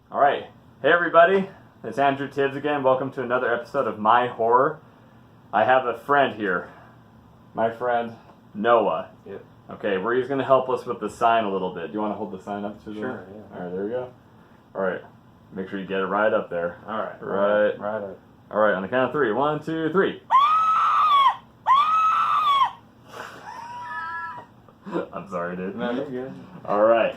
All right. Hey, everybody. It's Andrew Tibbs again. Welcome to another episode of My Horror. I have a friend here. My friend, Noah. Yep. Okay, where he's going to help us with the sign a little bit. Do you want to hold the sign up to the Sure, yeah. All right, there we go. All right. Make sure you get it right up there. All right. Right up. All right, on the count of 3. 1, 2, 3. I'm sorry, dude. No, you're good. All right.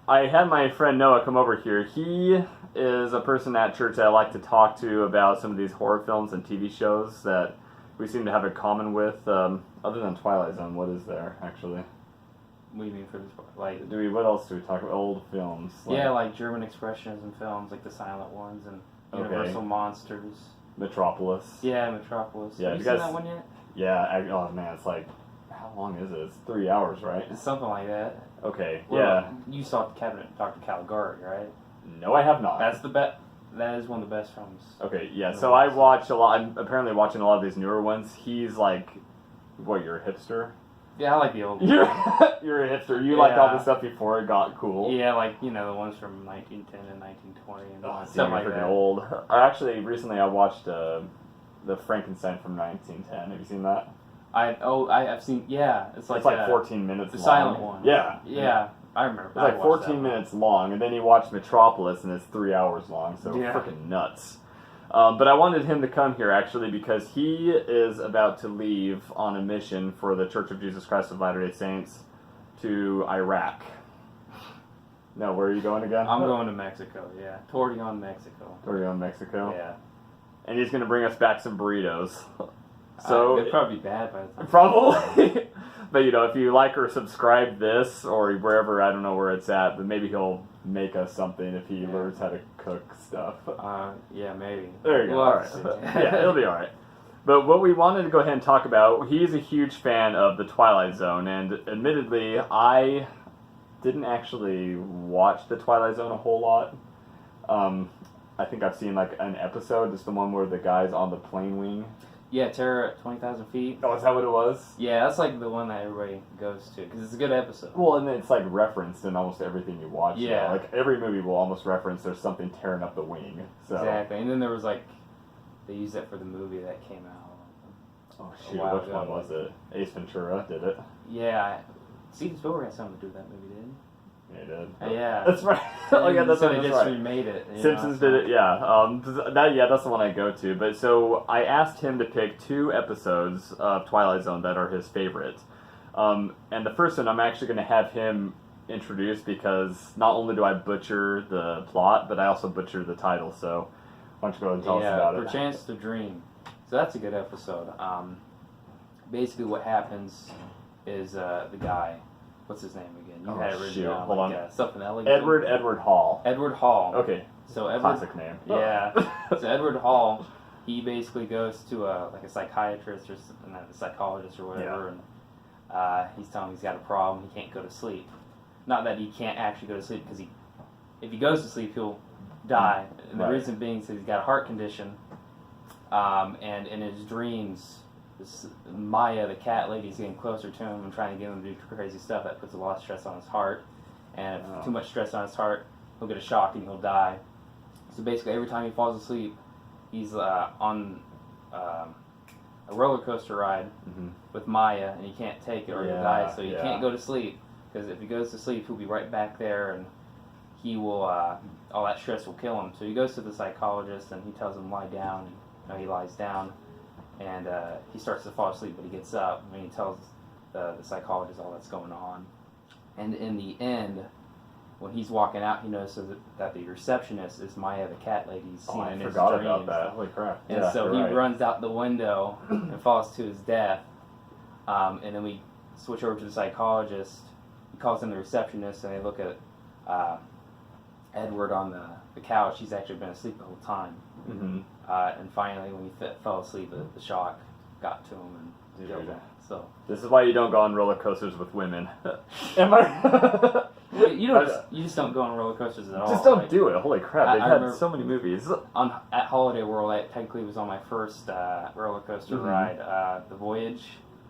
I had my friend Noah come over here. He is a person at church that I like to talk to about some of these horror films and TV shows that we seem to have in common with. Other than Twilight Zone, what is there, actually? What do you mean for this part? Like, What else do we talk about? Old films. like German expressionism films, like the silent ones, and Universal Monsters. Metropolis. Yeah, Metropolis. Yeah, Have you you seen guys- that one yet? Yeah, oh man, it's like, how long is it? It's 3 hours, right? It's something like that. Okay, Well, yeah. You saw Cabinet Dr. Caligari, right? No, I have not. That's the best. That is one of the best films. Okay, yeah, so I watch a lot. I'm apparently watching a lot of these newer ones. He's like, what, you're a hipster? Yeah, I like the old. You're a hipster. You liked all Yeah. the stuff before it got cool. Yeah, like the ones from 1910 and 1920 and Oh, stuff like that. old. Recently I watched the Frankenstein from 1910. Have you seen that? I've seen. Yeah, it's like 14 minutes the long. silent one. Yeah. Yeah, I remember. It's like 14 minutes long, and then you watch Metropolis, and it's 3 hours long, so Yeah. freaking nuts. But I wanted him to come here, actually, because he is about to leave on a mission for the Church of Jesus Christ of Latter-day Saints to Iraq. No, where are you going again? I'm going to Mexico, yeah. Torreon, Mexico. Torreon, Mexico. Yeah. And he's going to bring us back some burritos. So it'd probably be bad by the time. Probably. But, if you like or subscribe this, or wherever, I don't know where it's at, but maybe he'll make us something if he learns how to cook stuff. Yeah, maybe. There you go. We'll All have right. to see. Yeah, it'll be all right. But what we wanted to go ahead and talk about, he's a huge fan of the Twilight Zone, and admittedly, I didn't actually watch the Twilight Zone a whole lot. I think I've seen like an episode, just the one where the guy's on the plane wing. Yeah, Terror at 20,000 feet. Oh, is that what it was? Yeah, that's like the one that everybody goes to, because it's a good episode. Well, and it's like referenced in almost everything you watch. Yeah. Now. Like every movie will almost reference there's something tearing up the wing. So. Exactly, and then there was like, they used that for the movie that came out. Oh a shoot, while which ago. one was it? Ace Ventura did it. Yeah, Steven Spielberg had something to do with that movie, didn't he? Yeah, he did. Yeah. That's right. Oh yeah, that's so right. they That's just right. remade it. Simpsons did it, yeah. That's the one I go to. But so I asked him to pick 2 episodes of Twilight Zone that are his favorite. And the first one I'm actually going to have him introduce because not only do I butcher the plot, but I also butcher the title. So why don't you go ahead and tell us about it? Perchance to Dream. So that's a good episode. Basically what happens is the guy, what's his name again? You had it written down. Hold on. Something elegant. Edward Hall. Edward Hall. Okay. So Edward. Classic name. Yeah. So Edward Hall, he basically goes to a psychiatrist or a psychologist or whatever, and he's telling him he's got a problem. He can't go to sleep. Not that he can't actually go to sleep, because if he goes to sleep, he'll die. And the reason being is he's got a heart condition, and in his dreams, Maya, the cat lady, is getting closer to him and trying to get him to do crazy stuff that puts a lot of stress on his heart. And if too much stress on his heart, he'll get a shock and he'll die. So basically, every time he falls asleep, he's on a roller coaster ride with Maya, and he can't take it or he'll die. So he can't go to sleep, because if he goes to sleep, he'll be right back there, and he will all that stress will kill him. So he goes to the psychologist, and he tells him lie down. And he lies down. And he starts to fall asleep, but he gets up, and he tells the psychologist all that's going on. And in the end, when he's walking out, he notices that the receptionist is Maya, the cat lady he's seen in his dreams. I forgot about that. Holy crap. And so he runs out the window and falls to his death. And then we switch over to the psychologist. He calls in the receptionist, and they look at Edward on the couch. He's actually been asleep the whole time. And finally, when he fell asleep, the shock got to him and killed him. So this is why you don't go on roller coasters with women. Am I? you just don't go on roller coasters at all. Just don't do it. Holy crap! They've had so many movies. At Holiday World, I technically was on my first roller coaster ride, The Voyage.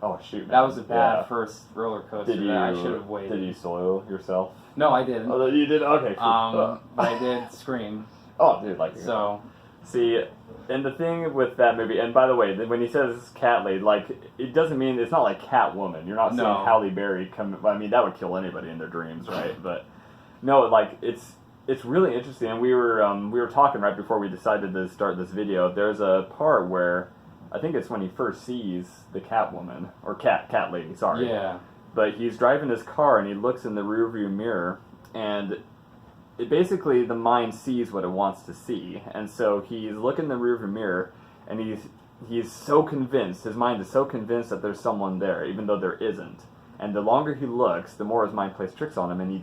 Oh shoot! Man. That was a bad first roller coaster. I should have waited. Did you soil yourself? No, I didn't. Oh, you did? Okay, cool. But I did Scream. Oh, dude, like... So... See, and the thing with that movie, and by the way, when he says cat lady, like, it doesn't mean, it's not like Catwoman. You're not seeing Halle Berry come, I mean, that would kill anybody in their dreams, right? But, no, like, it's really interesting, and we were talking right before we decided to start this video. There's a part where, I think it's when he first sees the Catwoman, or cat lady, sorry. Yeah. But he's driving his car, and he looks in the rearview mirror, and basically the mind sees what it wants to see, and so he's looking in the rearview mirror, and he's so convinced, his mind is so convinced that there's someone there, even though there isn't. And the longer he looks, the more his mind plays tricks on him, and he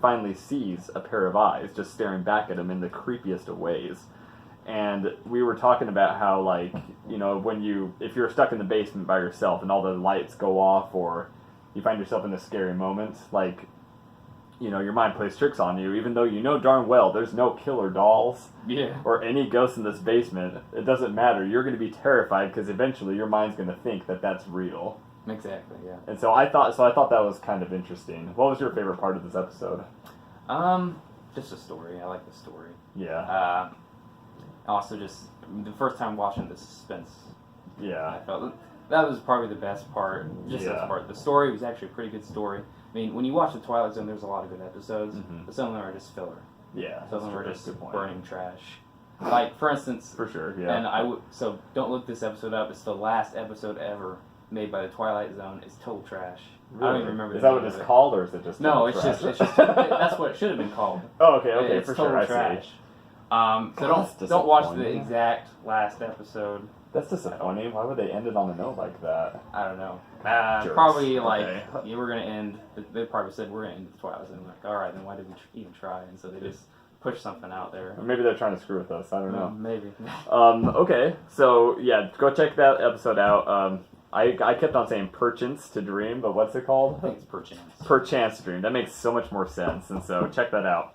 finally sees a pair of eyes just staring back at him in the creepiest of ways. And we were talking about how, like, you know, if you're stuck in the basement by yourself and all the lights go off, or you find yourself in a scary moment, like, you know, your mind plays tricks on you, even though you know darn well there's no killer dolls or any ghosts in this basement. It doesn't matter. You're going to be terrified because eventually your mind's going to think that that's real. Exactly, yeah. And so I thought that was kind of interesting. What was your favorite part of this episode? Just the story. I like the story. Yeah. Also, just the first time watching the suspense. Yeah. I felt that was probably the best part. Just the best part. The story was actually a pretty good story. I mean, when you watch the Twilight Zone, there's a lot of good episodes, but some of them are just filler. Yeah. Some of them are just burning trash. Like, for instance, for sure. Yeah. And so don't look this episode up. It's the last episode ever made by the Twilight Zone. It's total trash. Really? I don't even remember. Is that what it's called, or is it just? No, it's trash? just that's what it should have been called. Oh, okay, it's for total sure. Trash. I see. So don't watch the exact last episode. That's disappointing. Why would they end it on a note like that? I don't know. Jerks. Probably like you were gonna end. They probably said we're gonna end the Twilight Zone. Like, all right, then why did we even try? And so they just pushed something out there. Or maybe they're trying to screw with us. I don't know. Maybe. Okay, so yeah, go check that episode out. I kept on saying Perchance to dream, but what's it called? I think it's Perchance. Perchance to dream. That makes so much more sense, and so check that out.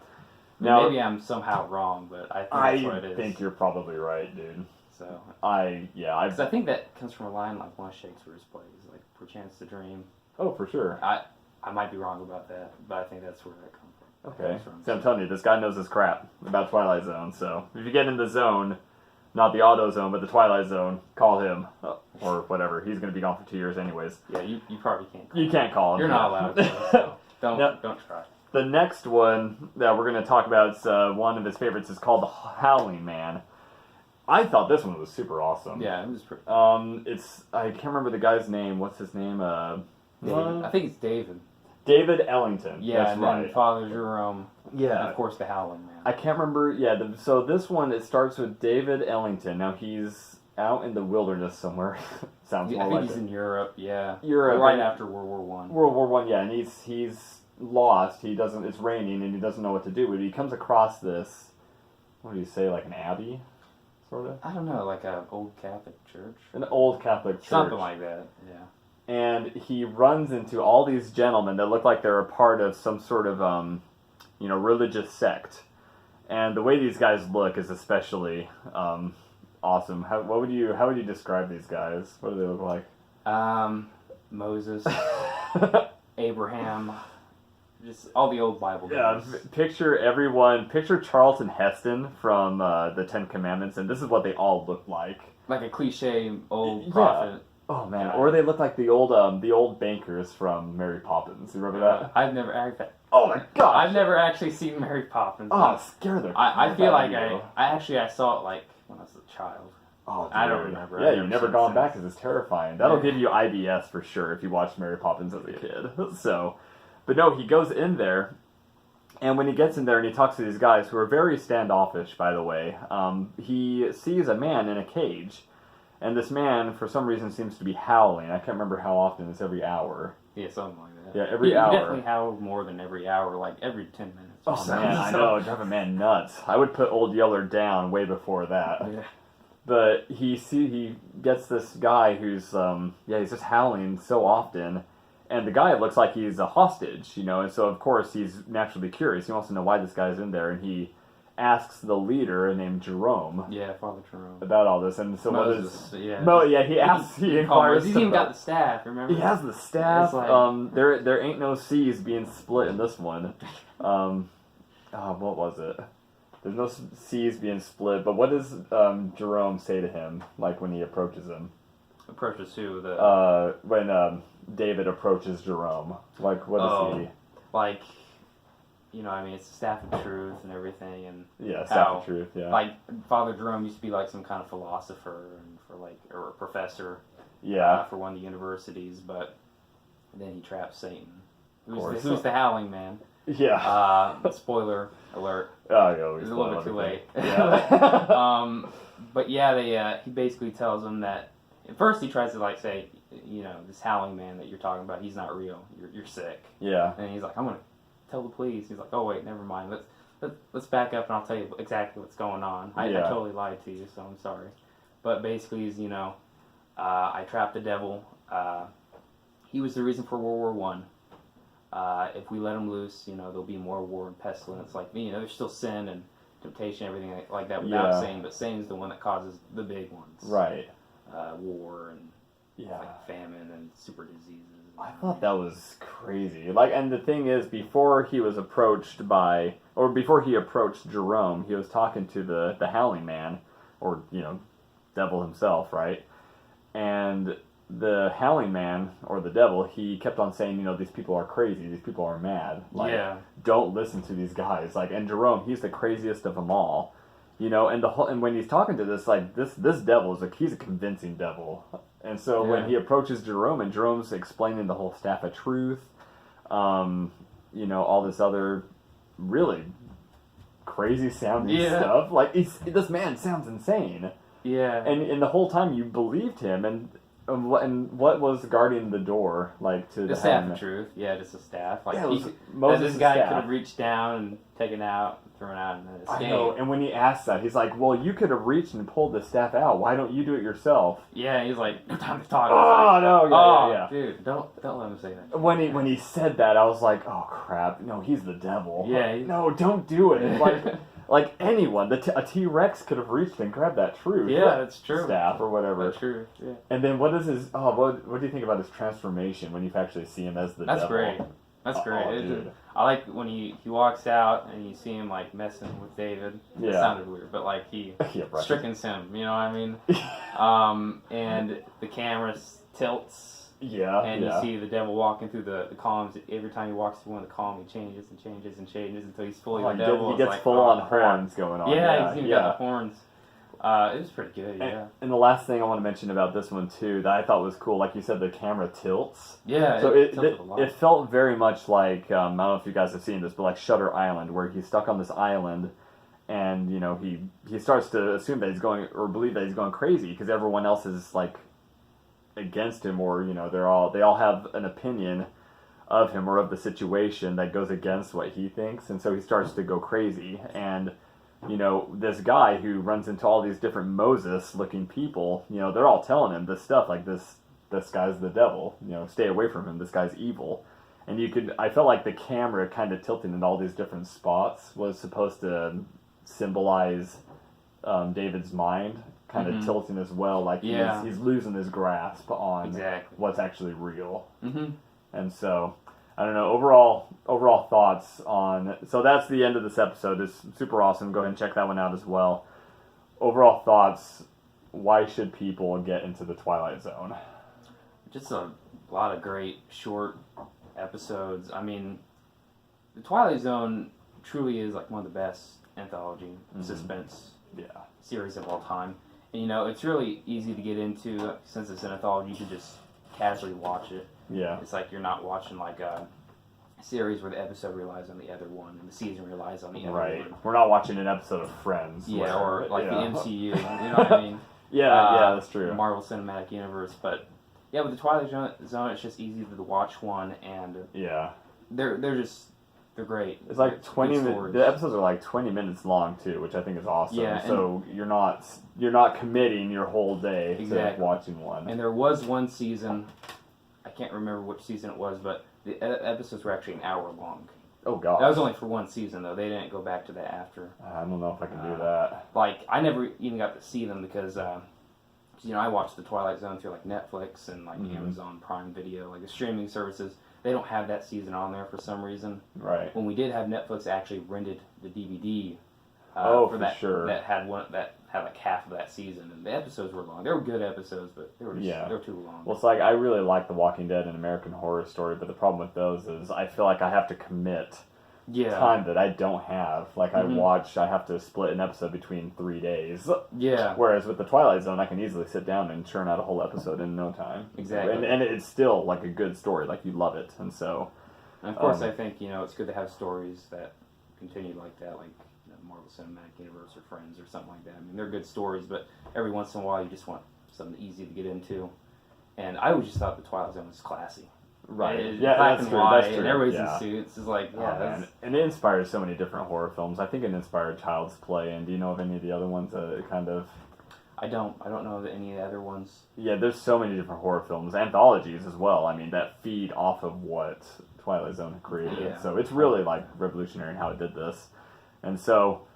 Now, maybe I'm somehow wrong, but I think that's what it is. I think you're probably right, dude. So because I think that comes from a line like one of Shakespeare's plays, like Perchance to dream. Oh, for sure. I might be wrong about that, but I think that's where that comes from. Okay. So I'm telling you, this guy knows his crap about Twilight Zone. So if you get in the zone, not the auto zone, but the Twilight Zone, call him or whatever. He's going to be gone for 2 years, anyways. Yeah, you probably can't. You can't call him. You're not allowed to. So don't try. The next one that we're going to talk about is one of his favorites. Is called the Howling Man. I thought this one was super awesome. Yeah, it was pretty. I can't remember the guy's name. What's his name? I think it's David. David Ellington. Yeah, that's and right. then Father Jerome. Yeah. And of course, the Howling Man. I can't remember. Yeah. So this one, it starts with David Ellington. Now he's out in the wilderness somewhere. Sounds more like I think he's in Europe. Yeah. Europe. Right after World War One. World War One. Yeah, and he's lost. He doesn't. It's raining, and he doesn't know what to do. But he comes across this. What do you say? Like an abbey. Sort of? I don't know, like an old Catholic church. An old Catholic church. Something like that, yeah. And he runs into all these gentlemen that look like they're a part of some sort of, religious sect. And the way these guys look is especially awesome. How would you describe these guys? What do they look like? Moses, Abraham. Just all the old Bible guys. Yeah, picture Charlton Heston from the Ten Commandments, and this is what they all look like. Like a cliche old prophet. Oh man, or they look like the old bankers from Mary Poppins. You remember that? I've never actually. Oh my gosh! I've never actually seen Mary Poppins. Oh, scare the. I feel like I saw it like when I was a child. Oh, dude. I don't remember. Yeah, you've never gone back because it's terrifying. That'll give you IBS for sure if you watched Mary Poppins as a kid. So. But no, he goes in there, and when he gets in there and he talks to these guys, who are very standoffish, by the way, he sees a man in a cage, and this man, for some reason, seems to be howling. I can't remember how often. It's every hour. Yeah, something like that. Yeah, every hour. He definitely howl more than every hour, like every 10 minutes. Oh, man, I know. Drive a man nuts. I would put Old Yeller down way before that. Yeah. But he gets this guy who's, he's just howling so often. And the guy looks like he's a hostage, and so of course he's naturally curious. He wants to know why this guy's in there, and he asks the leader named Jerome. Yeah, Father Jerome. About all this, and so Moses, what is? yeah. He asks. He inquires. He's even got the staff. Remember? He has the staff. Like, there ain't no seas being split in this one. What was it? There's no seas being split. But what does Jerome say to him? Like when he approaches him. Approaches who? When David approaches Jerome. Like what does he? Like. It's the staff of truth and everything, and staff of truth. Yeah. Like Father Jerome used to be like some kind of philosopher or a professor. Yeah. For one of the universities, but then he traps Satan. Who's the Howling Man? Yeah. Spoiler alert. Oh, it's a little bit too late. Yeah. But yeah, he basically tells him that. At first, he tries to say, this Howling Man that you're talking about, he's not real. You're sick. Yeah. And he's like, I'm gonna tell the police. He's like, oh wait, never mind. Let's back up and I'll tell you exactly what's going on. I totally lied to you, so I'm sorry. But basically, he's I trapped the devil. He was the reason for World War I. If we let him loose, there'll be more war and pestilence. Like there's still sin and temptation, everything like that without Satan. But Satan's the one that causes the big ones. Right. War and famine and super diseases. I thought that was crazy. And the thing is, before he approached Jerome, he was talking to the Howling Man, or devil himself, right? And the Howling Man, or the devil, he kept on saying, these people are crazy, these people are mad. Don't listen to these guys. And Jerome, he's the craziest of them all. And when he's talking to this devil he's a convincing devil. And so when he approaches Jerome, and Jerome's explaining the whole staff of truth, all this other really crazy sounding stuff. This man sounds insane. Yeah. And the whole time you believed him, and what was guarding the door, to the staff of truth? Yeah, just a staff. This guy could have reached down and taken out, thrown out, and then escaped. I know. And when he asks that, he's like, "Well, you could have reached and pulled the staff out. Why don't you do it yourself?" Yeah, he's like, "No time to talk." Yeah. Dude, don't let him say that. When he said that, I was like, "Oh crap! No, he's the devil." Yeah. No, don't do it. Like anyone, a T-Rex could have reached and grabbed that truth. Yeah, that's true. Staff or whatever. That's true. Yeah. And then what is his? What do you think about his transformation when you actually see him as the devil? That's great. That's great. Dude. I like when he walks out and you see him messing with David. Yeah. It sounded weird, but he strickens him. You know what I mean? And the camera tilts. Yeah. And you see the devil walking through the columns. Every time he walks through one of the columns, he changes and changes and changes until he's fully the devil. He gets full on horns going on. Yeah, he's even got the horns. It was pretty good, And the last thing I want to mention about this one too, that I thought was cool, like you said, the camera tilts. Yeah, so it felt very much like I don't know if you guys have seen this, but like Shutter Island, where he's stuck on this island, and he starts to assume that he's going, or believe that he's going crazy because everyone else is against him, or they all have an opinion of him or of the situation that goes against what he thinks, and so he starts to go crazy. And this guy who runs into all these different Moses-looking people, they're all telling him this stuff, like this guy's the devil, stay away from him, this guy's evil. And I felt like the camera kind of tilting in all these different spots was supposed to symbolize David's mind, kind of tilting as well, he's losing his grasp on what's actually real. Mm-hmm. And so, I don't know, overall thoughts on... So that's the end of this episode. It's super awesome. Go ahead and check that one out as well. Overall thoughts, why should people get into the Twilight Zone? Just a lot of great short episodes. I mean, the Twilight Zone truly is one of the best anthology suspense series of all time. And, it's really easy to get into. Since it's an anthology, you can just casually watch it. Yeah. It's like you're not watching a series where the episode relies on the other one and the season relies on the other one. Right. We're not watching an episode of Friends. Yeah, or the MCU. You know what I mean? Yeah, that's true. The Marvel Cinematic Universe. But, yeah, with the Twilight Zone, it's just easy to watch one, and they're great. It's 20 minutes. The episodes are 20 minutes long too, which I think is awesome. Yeah, so you're not committing your whole day to watching one. And there was one season, I can't remember which season it was, but the episodes were actually an hour long. Oh god. That was only for one season though. They didn't go back to that after. I don't know if I can do that. Like I never even got to see them because I watched the Twilight Zone through like Netflix and like Amazon Prime Video, like the streaming services. They don't have that season on there for some reason. Right. When we did have Netflix, actually rented the DVD. For that, sure. That had like half of that season, and the episodes were long. They were good episodes, but they were too long. Well, it's like I really like The Walking Dead and American Horror Story, but the problem with those is I feel like I have to commit time that I don't have. Like I have to split an episode between 3 days. Yeah. Whereas with the Twilight Zone, I can easily sit down and churn out a whole episode in no time. Exactly. And it's still like a good story. Like you love it, and so. And of course, I think it's good to have stories that continue like that, like Marvel Cinematic Universe or Friends or something like that. I mean, they're good stories, but every once in a while, you just want something easy to get into. And I always just thought the Twilight Zone was classy. Right. Black that's and true. white, That's true. and everybody's yeah. in suits. It's like, and it inspires so many different horror films. I think it inspired Child's Play. And do you know of any of the other ones that kind of? I don't know of any other ones. Yeah, there's so many different horror films, anthologies as well. I mean, that feed off of what Twilight Zone created. Yeah. So it's really like revolutionary in how it did this. And so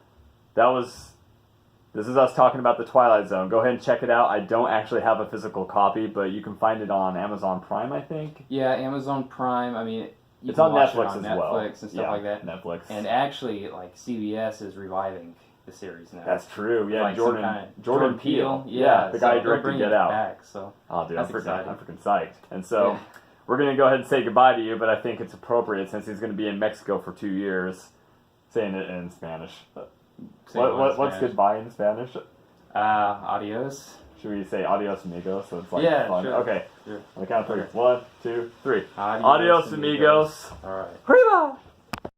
this is us talking about the Twilight Zone. Go ahead and check it out. I don't actually have a physical copy, but you can find it on Amazon Prime, I think. Yeah, Amazon Prime. I mean, it's on Netflix as well. Netflix and stuff like that. Netflix. And actually, like CBS is reviving the series now. That's true. Yeah, like Jordan Peele. Yeah, the guy who directed Get Out. Back, so oh, dude, I'm exciting. freaking psyched. And so we're gonna go ahead and say goodbye to you, but I think it's appropriate since he's gonna be in Mexico for 2 years, saying it in Spanish. What's goodbye in Spanish? Adios. Should we say adios amigos? So it's like fun. Sure. Okay. Sure. On the count of 3. 1, 2, 3. Adios amigos. All right. Arriba!